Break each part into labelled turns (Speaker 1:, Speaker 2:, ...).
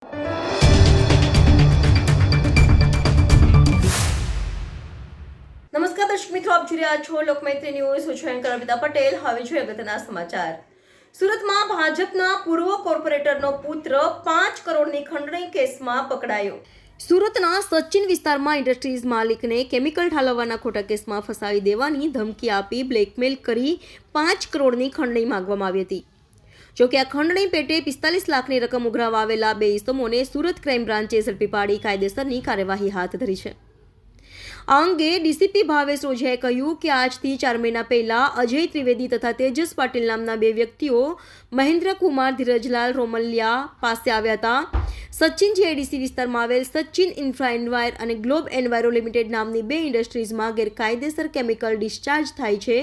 Speaker 1: નમસ્કાર દર્શક મિત્રો, આપ જોઈ રહ્યા છો લોકમૈત્રી ન્યૂઝ. હું છું એન્કર અર્પિતા પટેલ. હવે જોઈએ અગત્યના સમાચાર. સુરતમાં ભાજપના પૂર્વ કોર્પોરેટરનો પુત્ર 5 કરોડની ખંડણી કેસમાં પકડાયો. સુરતના સચિન વિસ્તારમાં ઇન્ડસ્ટ્રીઝ માલિકને કેમિકલ ઠાલવવાના ખોટા કેસમાં ફસાવી દેવાની ધમકી આપી બ્લેકમેલ કરી 5 કરોડની ખંડણી માંગવામાં આવી હતી. જોકે આ ખંડણી પેટે 45 લાખની રકમ ઉઘરાવવા આવેલા 2 ઇસમોને સુરત ક્રાઇમ બ્રાન્ચે ઝડપી પાડી કાયદેસરની કાર્યવાહી હાથ ધરી છે. આ અંગે ડીસીપી ભાવેશ રોઝિયાએ કહ્યું કે આજથી 4 મહિના પહેલા અજય ત્રિવેદી તથા તેજસ પાટીલ નામના 2 વ્યક્તિઓ મહેન્દ્ર કુમાર ધીરજલાલ રોમલિયા પાસે આવ્યા હતા. સચિન જીઆઈડીસી વિસ્તારમાં આવેલ સચિન ઇન્ફ્રા એન્વાયર અને ગ્લોબ એન્વાયરો લિમિટેડ નામની 2 ઇન્ડસ્ટ્રીઝમાં ગેરકાયદેસર કેમિકલ ડિસ્ચાર્જ થાય છે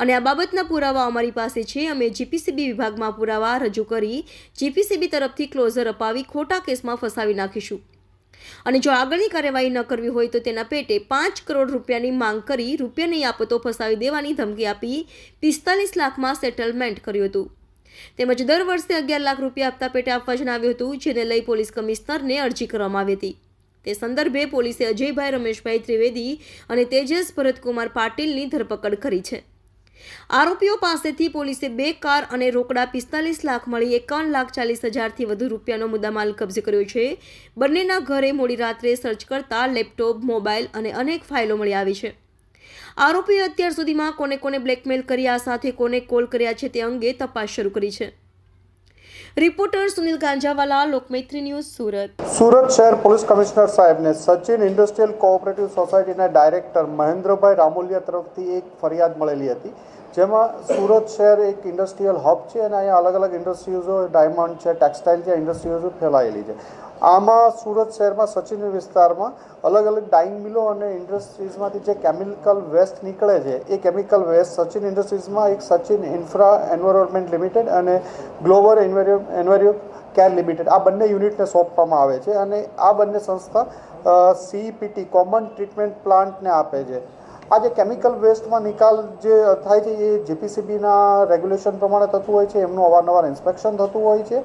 Speaker 1: અને આ બાબતના પુરાવા અમારી પાસે છે. અમે જીપીસીબી વિભાગમાં પુરાવા રજૂ કરી જીપીસીબી તરફથી ક્લોઝર અપાવી ખોટા કેસમાં ફસાવી નાખીશું અને જો આગળની કાર્યવાહી ન કરવી હોય તો તેના પેટે 5 કરોડ રૂપિયાની માંગ કરી રૂપિયા નહીં આપો તો ફસાવી દેવાની ધમકી આપી 45 લાખમાં સેટલમેન્ટ કર્યું હતું. તેમજ દર વર્ષે 11 લાખ રૂપિયા હપ્તા પેટે આપવા જણાવ્યું હતું, જેને લઈ પોલીસ કમિશનરને અરજી કરવામાં આવી હતી. તે સંદર્ભે પોલીસે અજયભાઈ રમેશભાઈ ત્રિવેદી અને તેજસ ભરતકુમાર પાટીલની ધરપકડ કરી છે. આરોપીઓ પાસેથી પોલીસે 2 કાર અને રોકડા 45 લાખ મળી 51,40,000થી વધુ રૂપિયાનો મુદ્દામાલ કબજે કર્યો છે. બંનેના ઘરે મોડી રાત્રે સર્ચ કરતા લેપટોપ, મોબાઈલ અને અનેક ફાઇલો મળી આવી છે. આરોપીઓ અત્યાર સુધીમાં કોને કોને બ્લેકમેલ કર્યા સાથે કોને કોલ કર્યા છે તે અંગે તપાસ શરૂ કરી છે. Reporter Sunil Ganjawala, Lokmaitri news, Surat.
Speaker 2: સુરત શહેર પોલીસ કમિશનર સાહેબને સચિન ઇન્ડસ્ટ્રીયલ કોઓપરેટિવ સોસાયટીના ડાયરેક્ટર મહેન્દ્રભાઈ રામોલિયા તરફથી એક ફરિયાદ મળેલી હતી, જેમાં સુરત શહેર એક ઇન્ડસ્ટ્રીયલ હબ છે અને અહીંયા અલગ અલગ ઇન્ડસ્ટ્રીઝો, ડાયમંડ છે, ટેક્સટાઇલ છે, ઇન્ડસ્ટ્રીઝો ફેલાયેલી છે. આમાં સુરત શહેરમાં સચિન વિસ્તારમાં અલગ અલગ ડાઇંગ મિલો અને ઇન્ડસ્ટ્રીઝમાંથી જે કેમિકલ વેસ્ટ નીકળે છે એ કેમિકલ વેસ્ટ સચિન ઇન્ડસ્ટ્રીઝમાં એક સચિન ઇન્ફ્રા એન્વાયરમેન્ટ લિમિટેડ અને ગ્લોબલ એન્વાયરો કેર લિમિટેડ આ બંને યુનિટને સોંપવામાં આવે છે અને આ બંને સંસ્થા સીઈપીટી કોમન ટ્રીટમેન્ટ પ્લાન્ટને આપે છે. આ જે કેમિકલ વેસ્ટમાં નિકાલ જે થાય છે એ જીપીસીબીના રેગ્યુલેશન પ્રમાણે થતું હોય છે, એમનું અવારનવાર ઇન્સ્પેક્શન થતું હોય છે,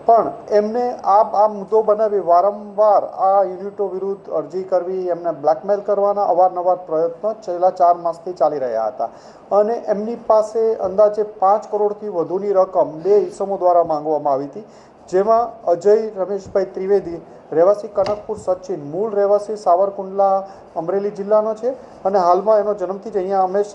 Speaker 2: પણ એમને આ મુદ્દો બનાવી વારંવાર આ યુનિટો વિરુદ્ધ અરજી કરવી, એમને બ્લેકમેલ કરવાના અવારનવાર પ્રયત્નો છેલ્લા 4 માસથી ચાલી રહ્યા હતા અને એમની પાસે અંદાજે 5 કરોડથી વધુની રકમ 2 ઇસમો દ્વારા માંગવામાં આવી હતી, જેમાં અજય રમેશભાઈ ત્રિવેદી રહેવાસી કનકપુર સચિન, મૂળ રહેવાસી સાવરકુંડલા અમરેલી જિલ્લાનો છે અને હાલમાં એનો જન્મથી જ અહીંયા હંમેશ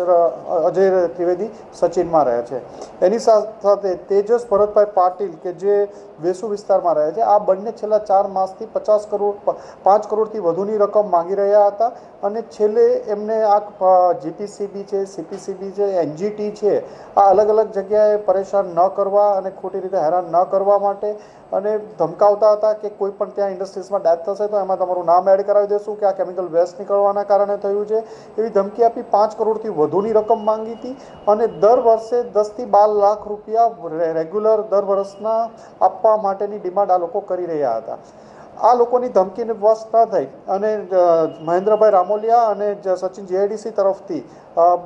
Speaker 2: અજય ત્રિવેદી સચિનમાં રહે છે. એની સાથે તેજસ ભરતભાઈ પાટીલ કે જે વેસુ વિસ્તારમાં રહે છે. આ બંને છેલ્લા 4 માસથી 5 કરોડથી વધુની રકમ માંગી રહ્યા હતા અને છેલ્લે એમને આ જીપીસીબી છે, સીપીસીબી છે, એનજીટી છે, આ અલગ અલગ જગ્યાએ પરેશાન ન કરવા અને ખોટી રીતે હેરાન ન કરવા માટે અને ધમકાવતા હતા કે કોઈ પણ ત્યાં ઇન્ડસ્ટ્રીઝમાં ડેથ થશે તો એમાં તમારું નામ એડ કરાવી દેશું કે આ કેમિકલ વેસ્ટ નીકળવાના કારણે થયું છે, એવી ધમકી આપી 5 કરોડથી વધુની રકમ માંગી હતી અને દર વર્ષે 10થી 12 લાખ રૂપિયા રેગ્યુલર દર વર્ષના આપવા માટેની ડિમાન્ડ આ લોકો કરી રહ્યા હતા. આ લોકોની ધમકીને વશ ન થઈ અને મહેન્દ્રભાઈ રામોલિયા અને સચિન જીઆઈડીસી તરફથી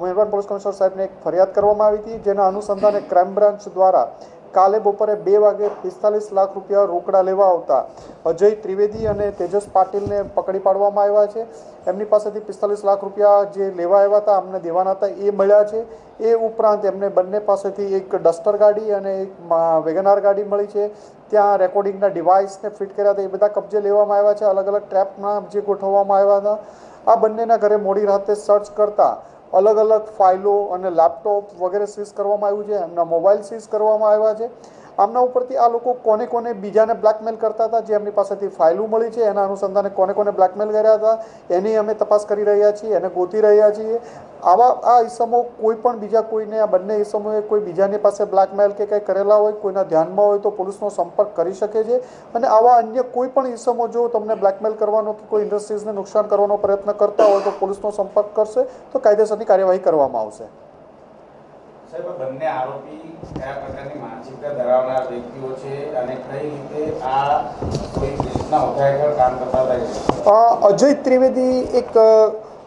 Speaker 2: મહેરબાન પોલીસ કમિશનર સાહેબને એક ફરિયાદ કરવામાં આવી હતી, જેના અનુસંધાને ક્રાઇમ બ્રાન્ચ દ્વારા કાલે બપોરે 2 વાગે 45 લાખ રૂપિયા રોકડા લેવા આવતા અજય ત્રિવેદી અને તેજસ પાટીલને પકડી પાડવામાં આવ્યા છે. એમની પાસેથી 45 લાખ રૂપિયા જે લેવા આવ્યા હતા, અમને દેવાના હતા, એ મળ્યા છે. એ ઉપરાંત એમને બંને પાસેથી એક ડસ્ટર ગાડી અને એક વેગનાર ગાડી મળી છે. ત્યાં રેકોર્ડિંગના ડિવાઇસને ફિટ કર્યા હતા, એ બધા કબજે લેવામાં આવ્યા છે. અલગ અલગ ટ્રેપના જે ગોઠવવામાં આવ્યા હતા. આ બંનેના ઘરે મોડી રાતે સર્ચ કરતા અલગ અલગ ફાઇલો અને લેપટોપ વગેરે સીઝ કરવામાં આવ્યું છે, એમના મોબાઈલ સીઝ કરવામાં આવ્યા છે. આમના ઉપરથી આ લોકો કોને કોને બીજાને બ્લેકમેલ કરતા હતા, જે એમની પાસેથી ફાઇલો મળી છે એના અનુસંધાને કોને કોને બ્લેકમેલ કર્યા હતા એની અમે તપાસ કરી રહ્યા છીએ, એને ગોતી રહ્યા છીએ. આ ઇસમો કોઈ પણ બીજા કોઈને, આ બંને ઇસમોએ કોઈ બીજાની પાસે બ્લેકમેલ કે કંઈ કરેલા હોય, કોઈના ધ્યાનમાં હોય તો પોલીસનો સંપર્ક કરી શકે છે અને આવા અન્ય કોઈ પણ ઇસમો જો તમને બ્લેકમેલ કરવાનો કે કોઈ ઇન્ડસ્ટ્રીઝને નુકસાન કરવાનો પ્રયત્ન કરતા હોય તો પોલીસનો સંપર્ક કરશે તો કાયદેસરની કાર્યવાહી કરવામાં આવશે.
Speaker 3: સાહેબ, બંને આરોપી કયા પ્રકારની માનસિકતા ધરાવનાર વ્યક્તિઓ છે અને કઈ રીતે આ કોઈ કેસના હોદ્દા હેઠળ કામ કરતા હતા?
Speaker 2: અજય ત્રિવેદી એક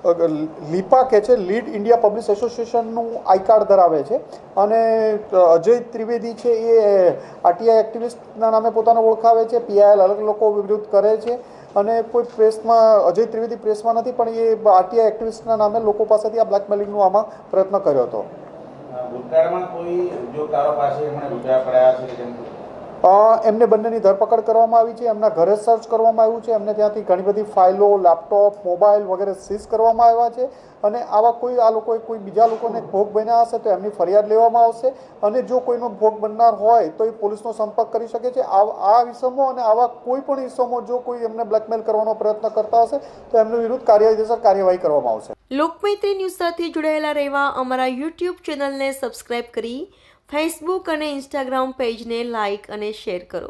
Speaker 2: લીપા કે છે, લીડ ઇન્ડિયા પબ્લિક એસોસિએશનનું આઈ કાર્ડ ધરાવે છે અને અજય ત્રિવેદી છે એ આરટીઆઈ એક્ટિવિસ્ટના નામે પોતાને ઓળખાવે છે. પીઆઈએલ અલગ લોકો વિરુદ્ધ કરે છે અને કોઈ પ્રેસમાં અજય ત્રિવેદી પ્રેસમાં નથી, પણ એ આરટીઆઈ એક્ટિવિસ્ટના નામે લોકો પાસેથી આ બ્લેકમેલિંગનો આમાં પ્રયત્ન કર્યો હતો.
Speaker 3: ભૂતકાળમાં કોઈ ઉદ્યોગકારો પાસે એમણે રૂપિયા પડાયા છે તેમ
Speaker 2: એમને બંનેની ધરપકડ કરવામાં આવી છે. એમના ઘરે સર્ચ કરવામાં આવ્યું છે. એમને ત્યાંથી ઘણી બધી ફાઇલો, લેપટોપ, મોબાઈલ વગેરે સીઝ કરવામાં આવ્યા છે અને આવા કોઈ આ લોકોએ કોઈ બીજા લોકોને ભોગ બન્યા હશે તો એમની ફરિયાદ લેવામાં આવશે અને જો કોઈનો ભોગ બનનાર હોય તો એ પોલીસનો સંપર્ક કરી શકે છે. આ ઇસમો અને આવા કોઈ પણ ઇસમો જો કોઈ એમને બ્લેકમેલ કરવાનો પ્રયત્ન કરતા હશે તો એમની વિરુદ્ધ કાયદેસર કાર્યવાહી કરવામાં આવશે.
Speaker 1: લોકમૈત્રી ન્યૂઝ સાથે જોડાયેલા રહેવા અમારા યુટ્યુબ ચેનલને સબસ્ક્રાઇબ કરી ફેસબુક અને ઇન્સ્ટાગ્રામ પેજને લાઇક અને શેર કરો.